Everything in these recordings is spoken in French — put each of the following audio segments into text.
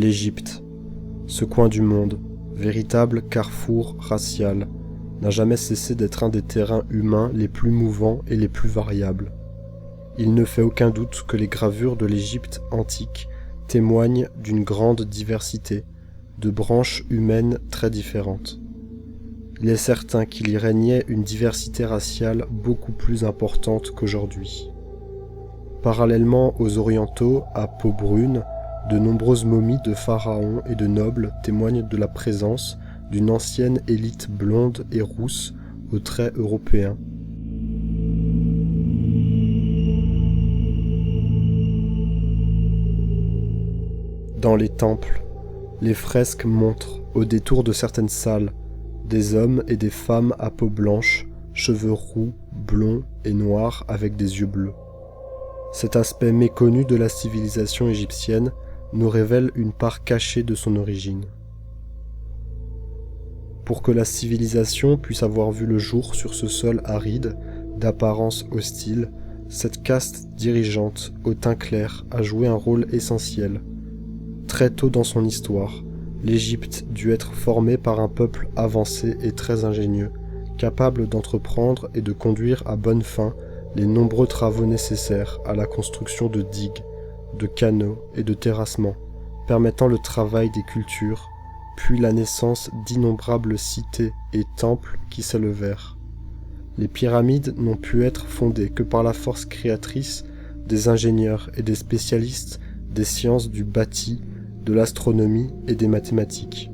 L'Égypte. Ce coin du monde, véritable carrefour racial, n'a jamais cessé d'être un des terrains humains les plus mouvants et les plus variables. Il ne fait aucun doute que les gravures de l'Égypte antique témoignent d'une grande diversité, de branches humaines très différentes. Il est certain qu'il y régnait une diversité raciale beaucoup plus importante qu'aujourd'hui. Parallèlement aux Orientaux, à peau brune, de nombreuses momies de pharaons et de nobles témoignent de la présence d'une ancienne élite blonde et rousse aux traits européens. Dans les temples, les fresques montrent, au détour de certaines salles, des hommes et des femmes à peau blanche, cheveux roux, blonds et noirs avec des yeux bleus. Cet aspect méconnu de la civilisation égyptienne nous révèle une part cachée de son origine. Pour que la civilisation puisse avoir vu le jour sur ce sol aride, d'apparence hostile, cette caste dirigeante au teint clair a joué un rôle essentiel. Très tôt dans son histoire, l'Égypte dut être formée par un peuple avancé et très ingénieux, capable d'entreprendre et de conduire à bonne fin les nombreux travaux nécessaires à la construction de digues, de canaux et de terrassements, permettant le travail des cultures, puis la naissance d'innombrables cités et temples qui s'élevèrent. Les pyramides n'ont pu être fondées que par la force créatrice des ingénieurs et des spécialistes des sciences du bâti, de l'astronomie et des mathématiques.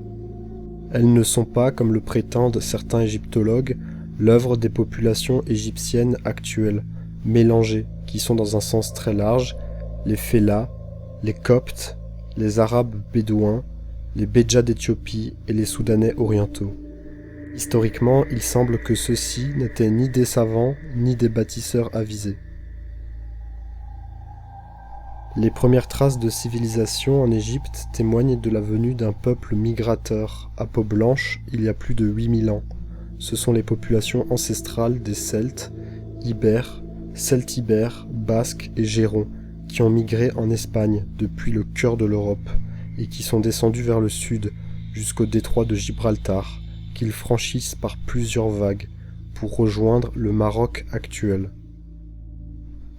Elles ne sont pas, comme le prétendent certains égyptologues, l'œuvre des populations égyptiennes actuelles, mélangées, qui sont dans un sens très large, les Fellahs, les Coptes, les Arabes bédouins, les Bédjas d'Éthiopie et les Soudanais orientaux. Historiquement, il semble que ceux-ci n'étaient ni des savants ni des bâtisseurs avisés. Les premières traces de civilisation en Égypte témoignent de la venue d'un peuple migrateur à peau blanche il y a plus de 8000 ans. Ce sont les populations ancestrales des Celtes, Ibères, Celtibères, Basques et Gérons qui ont migré en Espagne depuis le cœur de l'Europe et qui sont descendus vers le sud jusqu'au détroit de Gibraltar, qu'ils franchissent par plusieurs vagues pour rejoindre le Maroc actuel.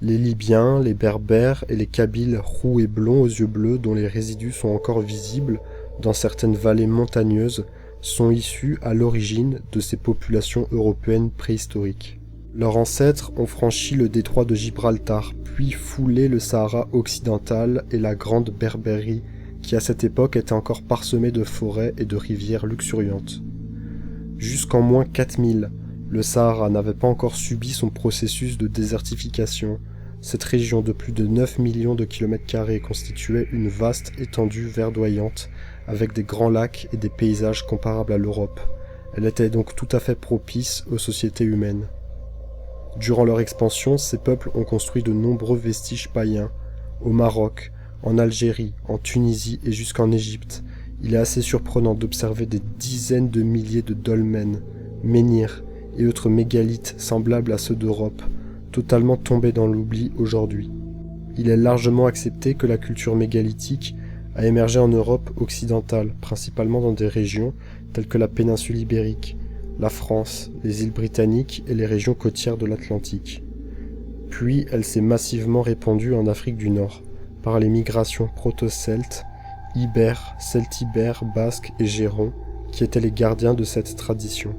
Les Libyens, les Berbères et les Kabyles roux et blonds aux yeux bleus dont les résidus sont encore visibles dans certaines vallées montagneuses sont issus à l'origine de ces populations européennes préhistoriques. Leurs ancêtres ont franchi le détroit de Gibraltar, puis foulé le Sahara occidental et la Grande Berbérie, qui à cette époque était encore parsemée de forêts et de rivières luxuriantes. Jusqu'en moins 4000, le Sahara n'avait pas encore subi son processus de désertification. Cette région de plus de 9 millions de km² constituait une vaste étendue verdoyante, avec des grands lacs et des paysages comparables à l'Europe. Elle était donc tout à fait propice aux sociétés humaines. Durant leur expansion, ces peuples ont construit de nombreux vestiges païens. Au Maroc, en Algérie, en Tunisie et jusqu'en Égypte, il est assez surprenant d'observer des dizaines de milliers de dolmens, menhirs et autres mégalithes semblables à ceux d'Europe, totalement tombés dans l'oubli aujourd'hui. Il est largement accepté que la culture mégalithique a émergé en Europe occidentale, principalement dans des régions telles que la péninsule ibérique, la France, les îles britanniques et les régions côtières de l'Atlantique. Puis elle s'est massivement répandue en Afrique du Nord, par les migrations proto-celtes, ibères, celtibères, basques et gérons, qui étaient les gardiens de cette tradition.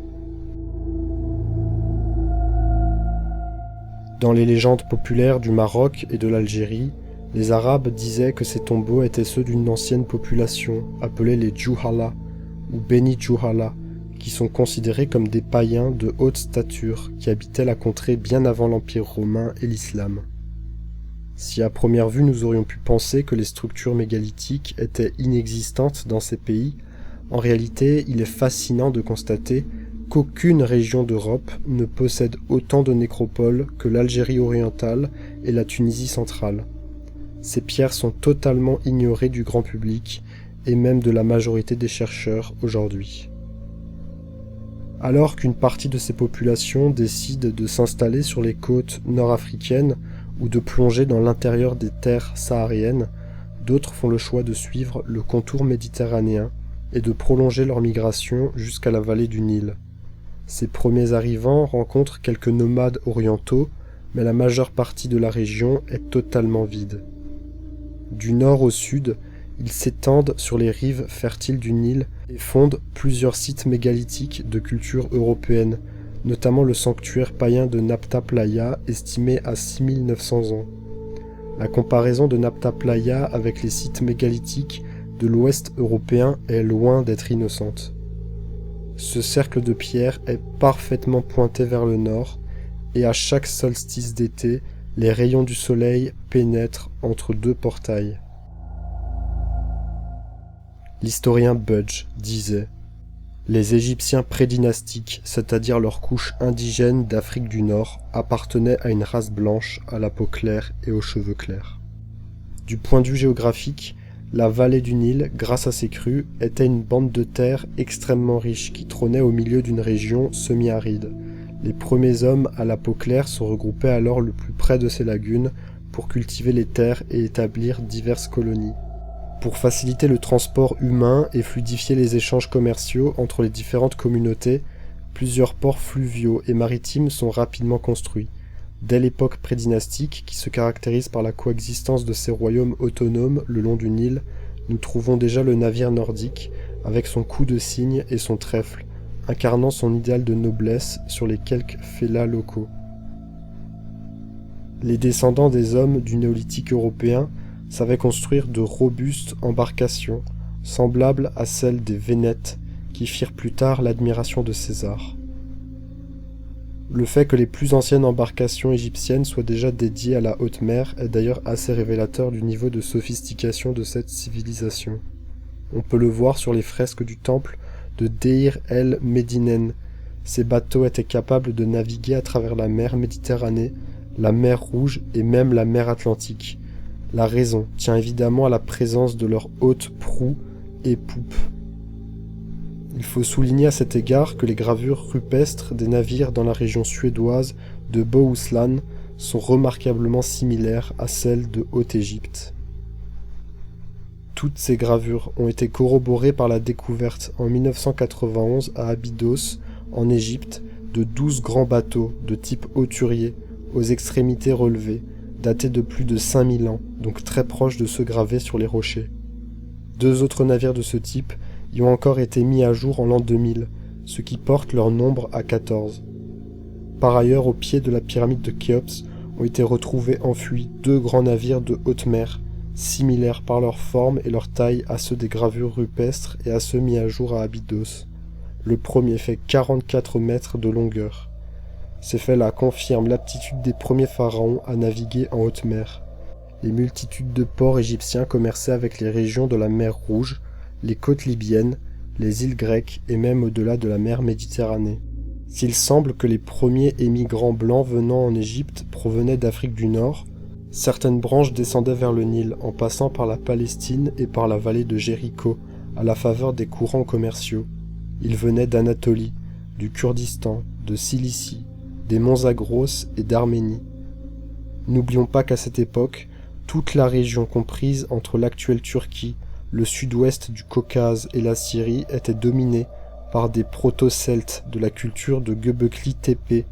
Dans les légendes populaires du Maroc et de l'Algérie, les Arabes disaient que ces tombeaux étaient ceux d'une ancienne population, appelée les Djouhala, ou Beni Djouhala, qui sont considérés comme des païens de haute stature qui habitaient la contrée bien avant l'Empire romain et l'islam. Si à première vue nous aurions pu penser que les structures mégalithiques étaient inexistantes dans ces pays, en réalité il est fascinant de constater qu'aucune région d'Europe ne possède autant de nécropoles que l'Algérie orientale et la Tunisie centrale. Ces pierres sont totalement ignorées du grand public et même de la majorité des chercheurs aujourd'hui. Alors qu'une partie de ces populations décide de s'installer sur les côtes nord-africaines ou de plonger dans l'intérieur des terres sahariennes, D'autres font le choix de suivre le contour méditerranéen et de prolonger leur migration jusqu'à la vallée du Nil. Ces premiers arrivants rencontrent quelques nomades orientaux, mais la majeure partie de la région est totalement vide. Du nord au sud, ils s'étendent sur les rives fertiles du Nil et fondent plusieurs sites mégalithiques de culture européenne, notamment le sanctuaire païen de Nabta Playa, estimé à 6900 ans. La comparaison de Nabta Playa avec les sites mégalithiques de l'ouest européen est loin d'être innocente. Ce cercle de pierre est parfaitement pointé vers le nord, et à chaque solstice d'été, les rayons du soleil pénètrent entre deux portails. L'historien Budge disait « Les Égyptiens prédynastiques, c'est-à-dire leur couche indigène d'Afrique du Nord, appartenaient à une race blanche, à la peau claire et aux cheveux clairs. » Du point de vue géographique, la vallée du Nil, grâce à ses crues, était une bande de terre extrêmement riche qui trônait au milieu d'une région semi-aride. Les premiers hommes à la peau claire se regroupaient alors le plus près de ces lagunes pour cultiver les terres et établir diverses colonies. Pour faciliter le transport humain et fluidifier les échanges commerciaux entre les différentes communautés, plusieurs ports fluviaux et maritimes sont rapidement construits. Dès l'époque prédynastique, qui se caractérise par la coexistence de ces royaumes autonomes le long du Nil, nous trouvons déjà le navire nordique, avec son cou de cygne et son trèfle, incarnant son idéal de noblesse sur les quelques fellahs locaux. Les descendants des hommes du néolithique européen savaient construire de robustes embarcations, semblables à celles des Vénètes, qui firent plus tard l'admiration de César. Le fait que les plus anciennes embarcations égyptiennes soient déjà dédiées à la haute mer est d'ailleurs assez révélateur du niveau de sophistication de cette civilisation. On peut le voir sur les fresques du temple de Deir el-Médinen. Ces bateaux étaient capables de naviguer à travers la mer Méditerranée, la mer Rouge et même la mer Atlantique. La raison tient évidemment à la présence de leurs hautes proues et poupes. Il faut souligner à cet égard que les gravures rupestres des navires dans la région suédoise de Bohuslän sont remarquablement similaires à celles de Haute-Égypte. Toutes ces gravures ont été corroborées par la découverte en 1991 à Abydos, en Égypte, de 12 grands bateaux de type hauturier, aux extrémités relevées, datés de plus de 5000 ans, donc très proches de ceux gravés sur les rochers. 2 autres navires de ce type y ont encore été mis à jour en l'an 2000, ce qui porte leur nombre à 14. Par ailleurs, au pied de la pyramide de Khéops ont été retrouvés enfouis 2 grands navires de haute mer, similaires par leur forme et leur taille à ceux des gravures rupestres et à ceux mis à jour à Abydos. Le premier fait 44 mètres de longueur. Ces faits-là confirment l'aptitude des premiers pharaons à naviguer en haute mer. Les multitudes de ports égyptiens commerçaient avec les régions de la mer Rouge, les côtes libyennes, les îles grecques et même au-delà de la mer Méditerranée. S'il semble que les premiers émigrants blancs venant en Égypte provenaient d'Afrique du Nord, certaines branches descendaient vers le Nil en passant par la Palestine et par la vallée de Jéricho à la faveur des courants commerciaux. Ils venaient d'Anatolie, du Kurdistan, de Cilicie, des monts Zagros et d'Arménie. N'oublions pas qu'à cette époque, toute la région comprise entre l'actuelle Turquie, le sud-ouest du Caucase et la Syrie était dominée par des proto-celtes de la culture de Göbekli Tepe.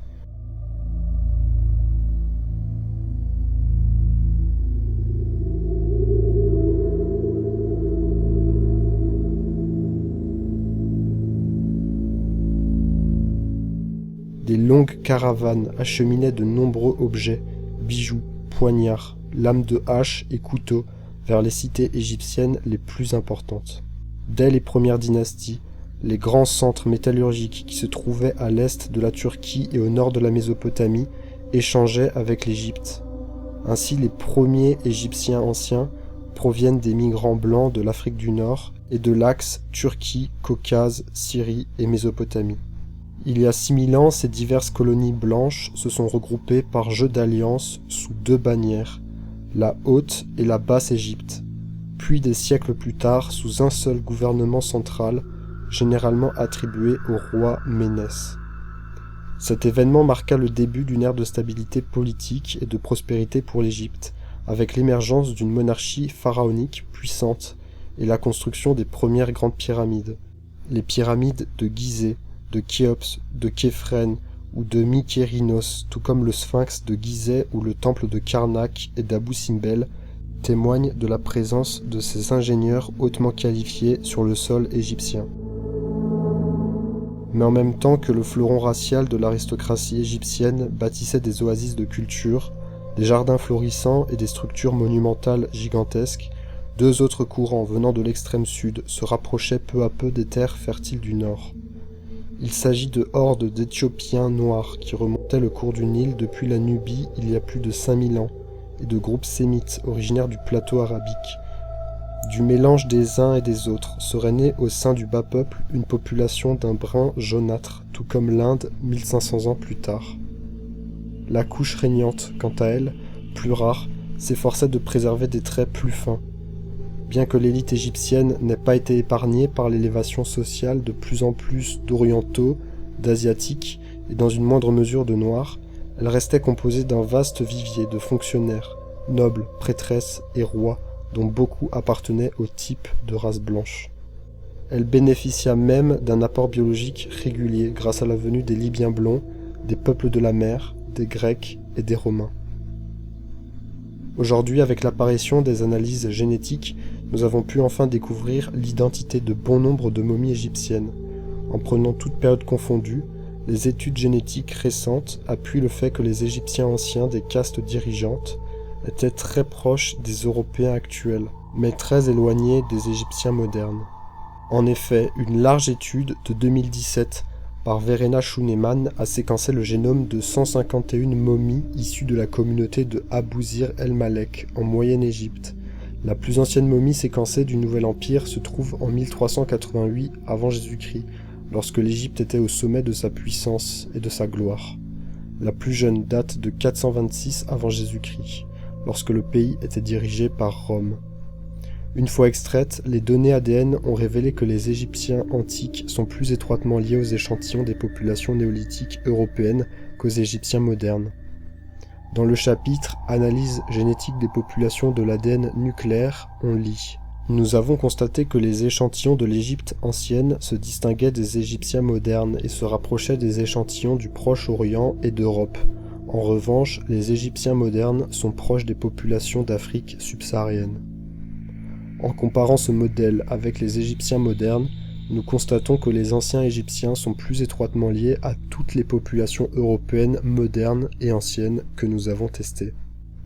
Des longues caravanes acheminaient de nombreux objets, bijoux, poignards, lames de hache et couteaux vers les cités égyptiennes les plus importantes. Dès les premières dynasties, les grands centres métallurgiques qui se trouvaient à l'est de la Turquie et au nord de la Mésopotamie échangeaient avec l'Égypte. Ainsi, les premiers Égyptiens anciens proviennent des migrants blancs de l'Afrique du Nord et de l'axe Turquie, Caucase, Syrie et Mésopotamie. Il y a 6000 ans, ces diverses colonies blanches se sont regroupées par jeu d'alliance sous 2 bannières, la Haute et la Basse Égypte, puis des siècles plus tard sous un seul gouvernement central, généralement attribué au roi Ménès. Cet événement marqua le début d'une ère de stabilité politique et de prospérité pour l'Égypte, avec l'émergence d'une monarchie pharaonique puissante et la construction des premières grandes pyramides. Les pyramides de Gizeh, de Khéops, de Képhren ou de Mykérinos, tout comme le sphinx de Gizeh ou le temple de Karnak et d'Abou Simbel, témoignent de la présence de ces ingénieurs hautement qualifiés sur le sol égyptien. Mais en même temps que le fleuron racial de l'aristocratie égyptienne bâtissait des oasis de culture, des jardins florissants et des structures monumentales gigantesques, deux autres courants venant de l'extrême sud se rapprochaient peu à peu des terres fertiles du nord. Il s'agit de hordes d'Éthiopiens noirs qui remontaient le cours du Nil depuis la Nubie il y a plus de 5000 ans, et de groupes sémites originaires du plateau arabique. Du mélange des uns et des autres serait née au sein du bas peuple une population d'un brun jaunâtre, tout comme l'Inde 1500 ans plus tard. La couche régnante, quant à elle, plus rare, s'efforçait de préserver des traits plus fins. Bien que l'élite égyptienne n'ait pas été épargnée par l'élévation sociale de plus en plus d'orientaux, d'asiatiques et dans une moindre mesure de noirs, elle restait composée d'un vaste vivier de fonctionnaires, nobles, prêtresses et rois, dont beaucoup appartenaient au type de race blanche. Elle bénéficia même d'un apport biologique régulier grâce à la venue des Libyens blonds, des peuples de la mer, des Grecs et des Romains. Aujourd'hui, avec l'apparition des analyses génétiques, nous avons pu enfin découvrir l'identité de bon nombre de momies égyptiennes. En prenant toute période confondue, les études génétiques récentes appuient le fait que les Égyptiens anciens des castes dirigeantes étaient très proches des Européens actuels, mais très éloignés des Égyptiens modernes. En effet, une large étude de 2017 par Verena Schooneman a séquencé le génome de 151 momies issues de la communauté de Abou Zir el-Malek en Moyenne-Égypte. La plus ancienne momie séquencée du Nouvel Empire se trouve en 1388 avant Jésus-Christ, lorsque l'Égypte était au sommet de sa puissance et de sa gloire. La plus jeune date de 426 avant Jésus-Christ, lorsque le pays était dirigé par Rome. Une fois extraites, les données ADN ont révélé que les Égyptiens antiques sont plus étroitement liés aux échantillons des populations néolithiques européennes qu'aux Égyptiens modernes. Dans le chapitre « Analyse génétique des populations de l'ADN nucléaire », on lit « Nous avons constaté que les échantillons de l'Égypte ancienne se distinguaient des Égyptiens modernes et se rapprochaient des échantillons du Proche-Orient et d'Europe. En revanche, les Égyptiens modernes sont proches des populations d'Afrique subsaharienne. » En comparant ce modèle avec les Égyptiens modernes, nous constatons que les anciens Égyptiens sont plus étroitement liés à toutes les populations européennes modernes et anciennes que nous avons testées.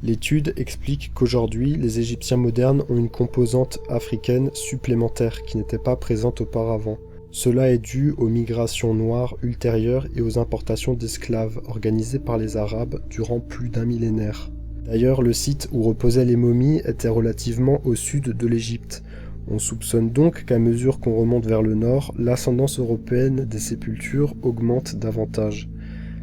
L'étude explique qu'aujourd'hui, les Égyptiens modernes ont une composante africaine supplémentaire qui n'était pas présente auparavant. Cela est dû aux migrations noires ultérieures et aux importations d'esclaves organisées par les Arabes durant plus d'un millénaire. D'ailleurs, le site où reposaient les momies était relativement au sud de l'Égypte. On soupçonne donc qu'à mesure qu'on remonte vers le nord, l'ascendance européenne des sépultures augmente davantage.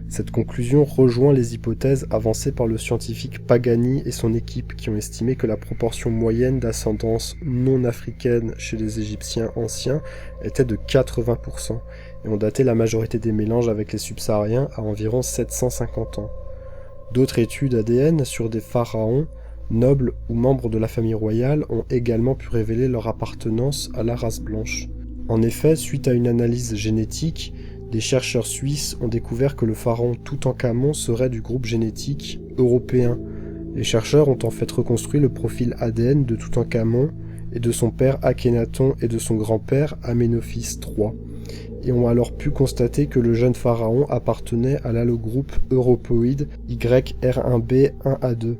Cette conclusion rejoint les hypothèses avancées par le scientifique Pagani et son équipe qui ont estimé que la proportion moyenne d'ascendance non africaine chez les Égyptiens anciens était de 80% et ont daté la majorité des mélanges avec les subsahariens à environ 750 ans. D'autres études ADN sur des pharaons, nobles ou membres de la famille royale ont également pu révéler leur appartenance à la race blanche. En effet, suite à une analyse génétique, des chercheurs suisses ont découvert que le pharaon Toutankhamon serait du groupe génétique européen. Les chercheurs ont en fait reconstruit le profil ADN de Toutankhamon et de son père Akhenaton et de son grand-père Aménophis III, et ont alors pu constater que le jeune pharaon appartenait à l'allogroupe europoïde YR1b1A2.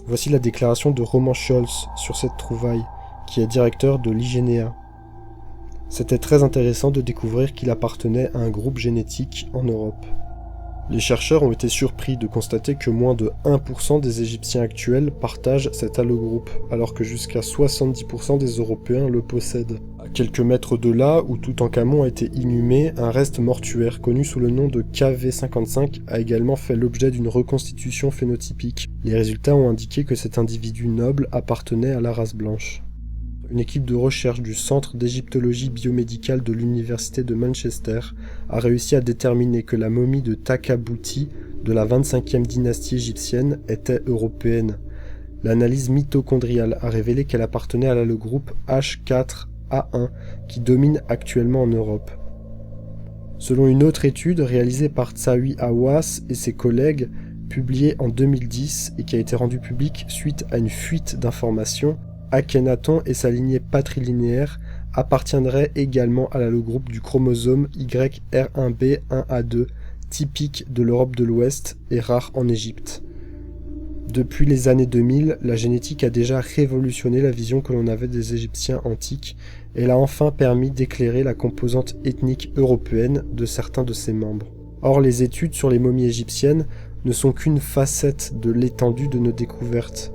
Voici la déclaration de Roman Scholz sur cette trouvaille, qui est directeur de l'IGNEA. C'était très intéressant de découvrir qu'il appartenait à un groupe génétique en Europe. Les chercheurs ont été surpris de constater que moins de 1% des Égyptiens actuels partagent cet allogroupe, alors que jusqu'à 70% des Européens le possèdent. À quelques mètres de là où Toutankhamon a été inhumé, un reste mortuaire connu sous le nom de KV55 a également fait l'objet d'une reconstitution phénotypique. Les résultats ont indiqué que cet individu noble appartenait à la race blanche. Une équipe de recherche du Centre d'égyptologie biomédicale de l'Université de Manchester a réussi à déterminer que la momie de Takabouti de la 25e dynastie égyptienne était européenne. L'analyse mitochondriale a révélé qu'elle appartenait à le groupe H4A1 qui domine actuellement en Europe. Selon une autre étude réalisée par Tsaoui Hawass et ses collègues, publiée en 2010 et qui a été rendue publique suite à une fuite d'informations, Akhenaton et sa lignée patrilinéaire appartiendraient également à l'allogroupe du chromosome YR1b1A2, typique de l'Europe de l'Ouest et rare en Égypte. Depuis les années 2000, la génétique a déjà révolutionné la vision que l'on avait des Égyptiens antiques et elle a enfin permis d'éclairer la composante ethnique européenne de certains de ses membres. Or, les études sur les momies égyptiennes ne sont qu'une facette de l'étendue de nos découvertes.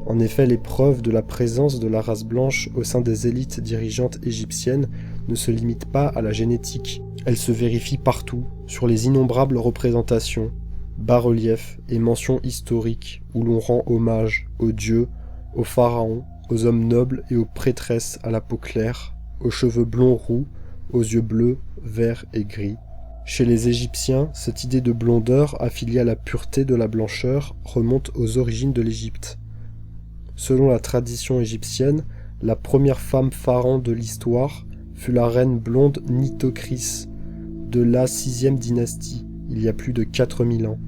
En effet, les preuves de la présence de la race blanche au sein des élites dirigeantes égyptiennes ne se limitent pas à la génétique. Elles se vérifient partout, sur les innombrables représentations, bas-reliefs et mentions historiques où l'on rend hommage aux dieux, aux pharaons, aux hommes nobles et aux prêtresses à la peau claire, aux cheveux blonds roux, aux yeux bleus, verts et gris. Chez les Égyptiens, cette idée de blondeur affiliée à la pureté de la blancheur remonte aux origines de l'Égypte. Selon la tradition égyptienne, la première femme pharaon de l'histoire fut la reine blonde Nitocris de la 6e dynastie, il y a plus de 4000 ans.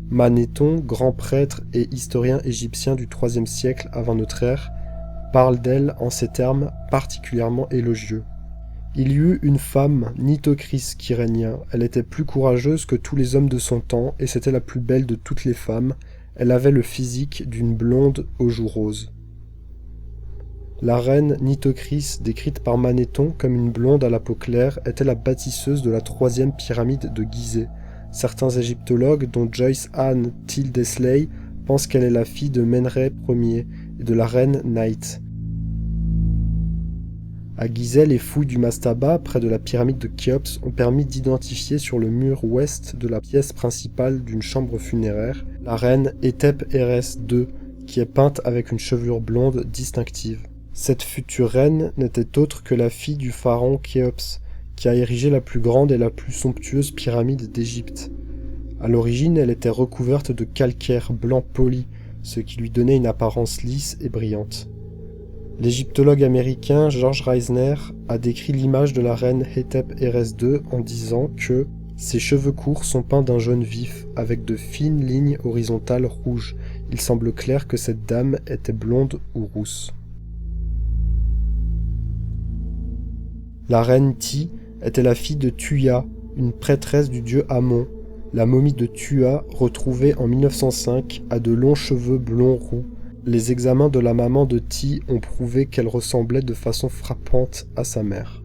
Manéthon, grand prêtre et historien égyptien du IIIe siècle avant notre ère, parle d'elle en ces termes particulièrement élogieux. Il y eut une femme, Nitocris, qui régna. Elle était plus courageuse que tous les hommes de son temps, et c'était la plus belle de toutes les femmes. Elle avait le physique d'une blonde aux joues roses. La reine Nitocris, décrite par Manéthon comme une blonde à la peau claire, était la bâtisseuse de la 3e pyramide de Gizeh. Certains égyptologues, dont Joyce Ann Tildesley, pensent qu'elle est la fille de Menrey Ier et de la reine Nait. À Gizeh, les fouilles du mastaba, près de la pyramide de Khéops, ont permis d'identifier sur le mur ouest de la pièce principale d'une chambre funéraire la reine Hétep-Hérès II, qui est peinte avec une chevelure blonde distinctive. Cette future reine n'était autre que la fille du pharaon Khéops, qui a érigé la plus grande et la plus somptueuse pyramide d'Égypte. À l'origine, elle était recouverte de calcaire blanc poli, ce qui lui donnait une apparence lisse et brillante. L'égyptologue américain George Reisner a décrit l'image de la reine Hétep-Hérès II en disant que ses cheveux courts sont peints d'un jaune vif, avec de fines lignes horizontales rouges. Il semble clair que cette dame était blonde ou rousse. La reine Ti était la fille de Tuya, une prêtresse du dieu Amon. La momie de Tua, retrouvée en 1905, a de longs cheveux blonds roux. Les examens de la maman de Ti ont prouvé qu'elle ressemblait de façon frappante à sa mère.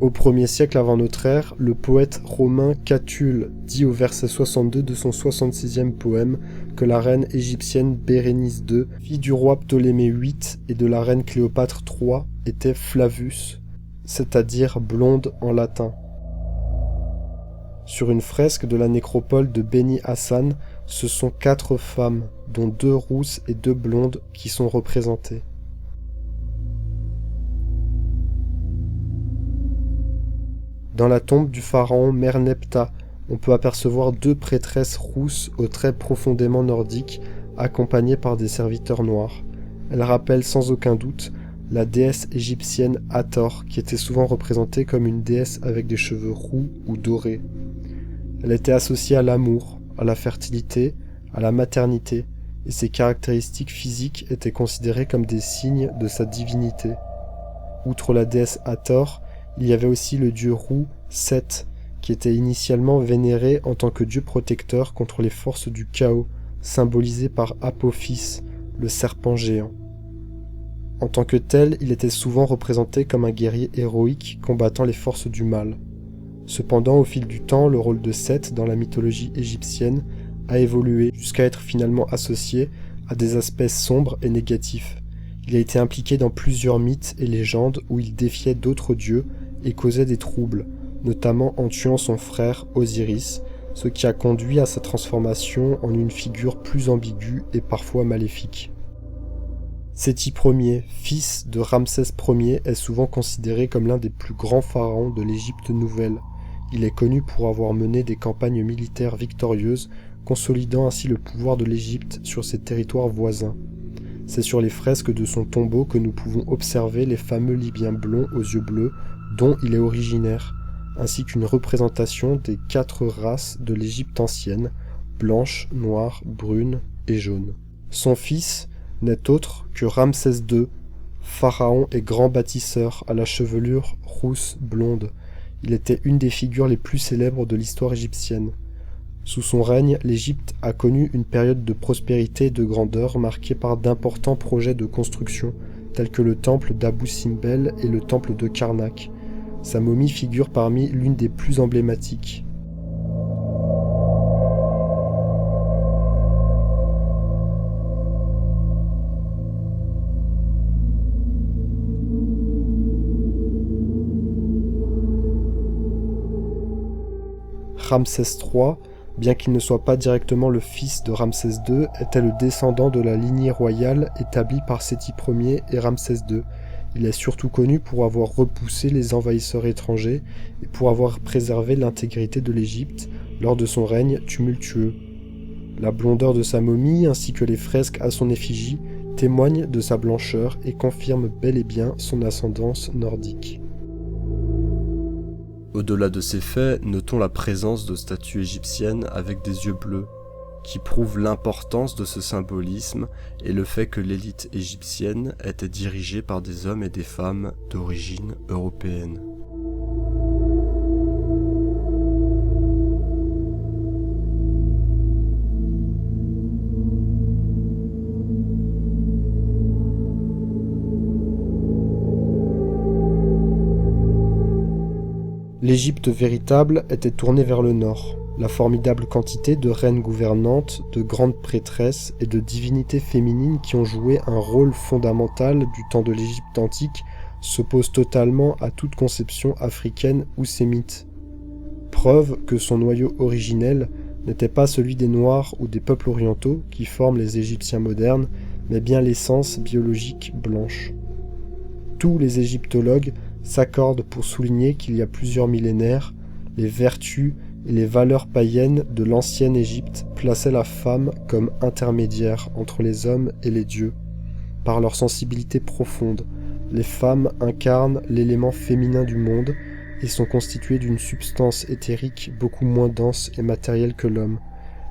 Au 1er siècle avant notre ère, le poète romain Catulle dit au verset 62 de son 66e poème que la reine égyptienne Bérénice II, fille du roi Ptolémée VIII et de la reine Cléopâtre III, était Flavus, c'est-à-dire blonde en latin. Sur une fresque de la nécropole de Beni Hassan, ce sont 4 femmes, dont 2 rousses et 2 blondes, qui sont représentées. Dans la tombe du pharaon Merneptah, on peut apercevoir 2 prêtresses rousses aux traits profondément nordiques, accompagnées par des serviteurs noirs. Elles rappellent sans aucun doute la déesse égyptienne Hathor, qui était souvent représentée comme une déesse avec des cheveux roux ou dorés. Elle était associée à l'amour, à la fertilité, à la maternité, et ses caractéristiques physiques étaient considérées comme des signes de sa divinité. Outre la déesse Hathor, il y avait aussi le dieu roux, Seth, qui était initialement vénéré en tant que dieu protecteur contre les forces du chaos, symbolisé par Apophis, le serpent géant. En tant que tel, il était souvent représenté comme un guerrier héroïque combattant les forces du mal. Cependant, au fil du temps, le rôle de Seth dans la mythologie égyptienne a évolué jusqu'à être finalement associé à des aspects sombres et négatifs. Il a été impliqué dans plusieurs mythes et légendes où il défiait d'autres dieux et causait des troubles, notamment en tuant son frère Osiris, ce qui a conduit à sa transformation en une figure plus ambiguë et parfois maléfique. Séti Ier, fils de Ramsès Ier, est souvent considéré comme l'un des plus grands pharaons de l'Égypte nouvelle. Il est connu pour avoir mené des campagnes militaires victorieuses consolidant ainsi le pouvoir de l'Égypte sur ses territoires voisins. C'est sur les fresques de son tombeau que nous pouvons observer les fameux Libyens blonds aux yeux bleus dont il est originaire, ainsi qu'une représentation des 4 races de l'Égypte ancienne, blanche, noire, brune et jaune. Son fils n'est autre que Ramsès II, pharaon et grand bâtisseur à la chevelure rousse blonde. Il était une des figures les plus célèbres de l'histoire égyptienne. Sous son règne, l'Égypte a connu une période de prospérité et de grandeur marquée par d'importants projets de construction, tels que le temple d'Abou Simbel et le temple de Karnak. Sa momie figure parmi l'une des plus emblématiques. Ramsès III, bien qu'il ne soit pas directement le fils de Ramsès II, était le descendant de la lignée royale établie par Séti Ier et Ramsès II. Il est surtout connu pour avoir repoussé les envahisseurs étrangers et pour avoir préservé l'intégrité de l'Égypte lors de son règne tumultueux. La blondeur de sa momie ainsi que les fresques à son effigie témoignent de sa blancheur et confirment bel et bien son ascendance nordique. Au-delà de ces faits, notons la présence de statues égyptiennes avec des yeux bleus, qui prouvent l'importance de ce symbolisme et le fait que l'élite égyptienne était dirigée par des hommes et des femmes d'origine européenne. L'Égypte véritable était tournée vers le nord. La formidable quantité de reines gouvernantes, de grandes prêtresses et de divinités féminines qui ont joué un rôle fondamental du temps de l'Égypte antique s'oppose totalement à toute conception africaine ou sémite. Preuve que son noyau originel n'était pas celui des Noirs ou des peuples orientaux qui forment les Égyptiens modernes, mais bien l'essence biologique blanche. Tous les égyptologues s'accordent pour souligner qu'il y a plusieurs millénaires, les vertus et les valeurs païennes de l'ancienne Égypte plaçaient la femme comme intermédiaire entre les hommes et les dieux. Par leur sensibilité profonde, les femmes incarnent l'élément féminin du monde et sont constituées d'une substance éthérique beaucoup moins dense et matérielle que l'homme.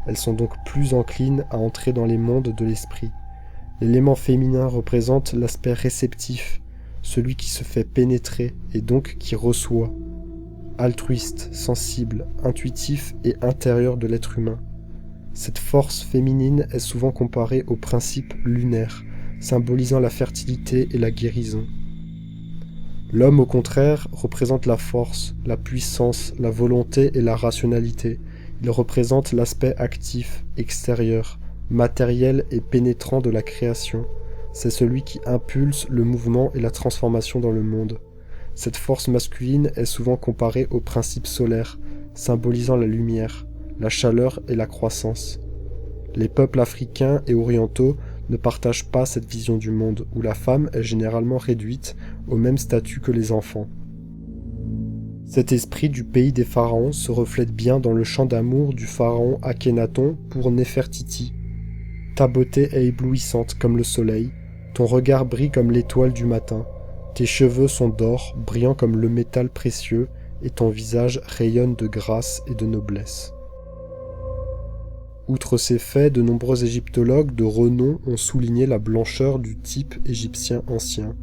Elles sont donc plus enclines à entrer dans les mondes de l'esprit. L'élément féminin représente l'aspect réceptif, celui qui se fait pénétrer et donc qui reçoit, altruiste, sensible, intuitif et intérieur de l'être humain. Cette force féminine est souvent comparée au principe lunaire, symbolisant la fertilité et la guérison. L'homme, au contraire, représente la force, la puissance, la volonté et la rationalité. Il représente l'aspect actif, extérieur, matériel et pénétrant de la création. C'est celui qui impulse le mouvement et la transformation dans le monde. Cette force masculine est souvent comparée au principe solaire, symbolisant la lumière, la chaleur et la croissance. Les peuples africains et orientaux ne partagent pas cette vision du monde, où la femme est généralement réduite au même statut que les enfants. Cet esprit du pays des pharaons se reflète bien dans le chant d'amour du pharaon Akhenaton pour Néfertiti. Ta beauté est éblouissante comme le soleil, ton regard brille comme l'étoile du matin, tes cheveux sont d'or, brillants comme le métal précieux, et ton visage rayonne de grâce et de noblesse. Outre ces faits, de nombreux égyptologues de renom ont souligné la blancheur du type égyptien ancien.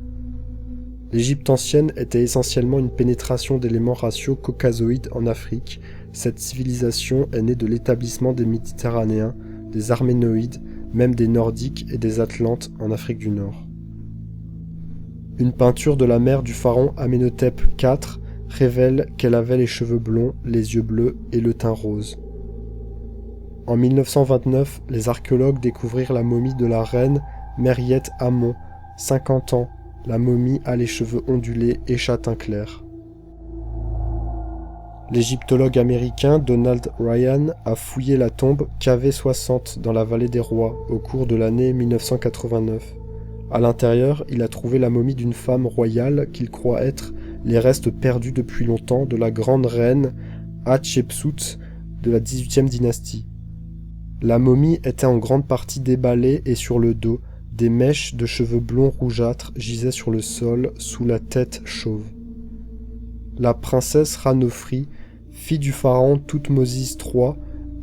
L'Égypte ancienne était essentiellement une pénétration d'éléments raciaux caucasoïdes en Afrique. Cette civilisation est née de l'établissement des Méditerranéens, des Arménoïdes, même des Nordiques et des Atlantes en Afrique du Nord. Une peinture de la mère du pharaon Amenhotep IV révèle qu'elle avait les cheveux blonds, les yeux bleus et le teint rose. En 1929, les archéologues découvrirent la momie de la reine Mériette Amon, 50 ans. La momie a les cheveux ondulés et châtain clair. L'égyptologue américain Donald Ryan a fouillé la tombe KV60 dans la vallée des Rois au cours de l'année 1989. À l'intérieur, il a trouvé la momie d'une femme royale qu'il croit être les restes perdus depuis longtemps de la grande reine Hatshepsut de la XVIIIe dynastie. La momie était en grande partie déballée et sur le dos, des mèches de cheveux blonds rougeâtres gisaient sur le sol sous la tête chauve. La princesse Ranofri, fille du pharaon Thoutmôsis III,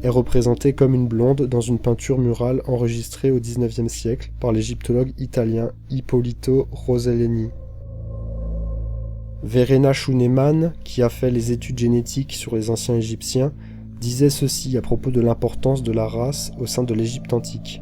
est représentée comme une blonde dans une peinture murale enregistrée au XIXe siècle par l'égyptologue italien Ippolito Rosellini. Verena Schunemann, qui a fait les études génétiques sur les anciens Égyptiens, disait ceci à propos de l'importance de la race au sein de l'Égypte antique.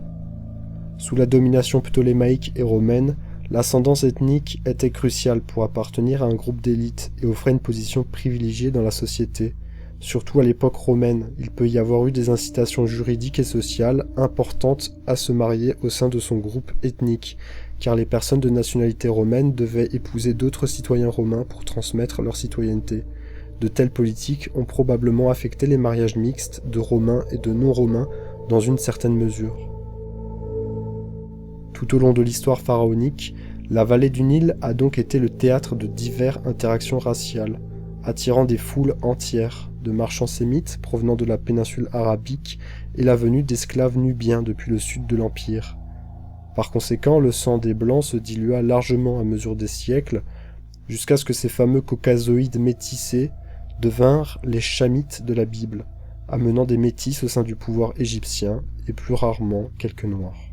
Sous la domination ptolémaïque et romaine, l'ascendance ethnique était cruciale pour appartenir à un groupe d'élite et offrait une position privilégiée dans la société. Surtout à l'époque romaine, il peut y avoir eu des incitations juridiques et sociales importantes à se marier au sein de son groupe ethnique, car les personnes de nationalité romaine devaient épouser d'autres citoyens romains pour transmettre leur citoyenneté. De telles politiques ont probablement affecté les mariages mixtes de Romains et de non-Romains dans une certaine mesure. Tout au long de l'histoire pharaonique, la vallée du Nil a donc été le théâtre de diverses interactions raciales, attirant des foules entières de marchands sémites provenant de la péninsule arabique et la venue d'esclaves nubiens depuis le sud de l'Empire. Par conséquent, le sang des Blancs se dilua largement à mesure des siècles, jusqu'à ce que ces fameux caucasoïdes métissés devinrent les Chamites de la Bible, amenant des métis au sein du pouvoir égyptien et plus rarement quelques Noirs.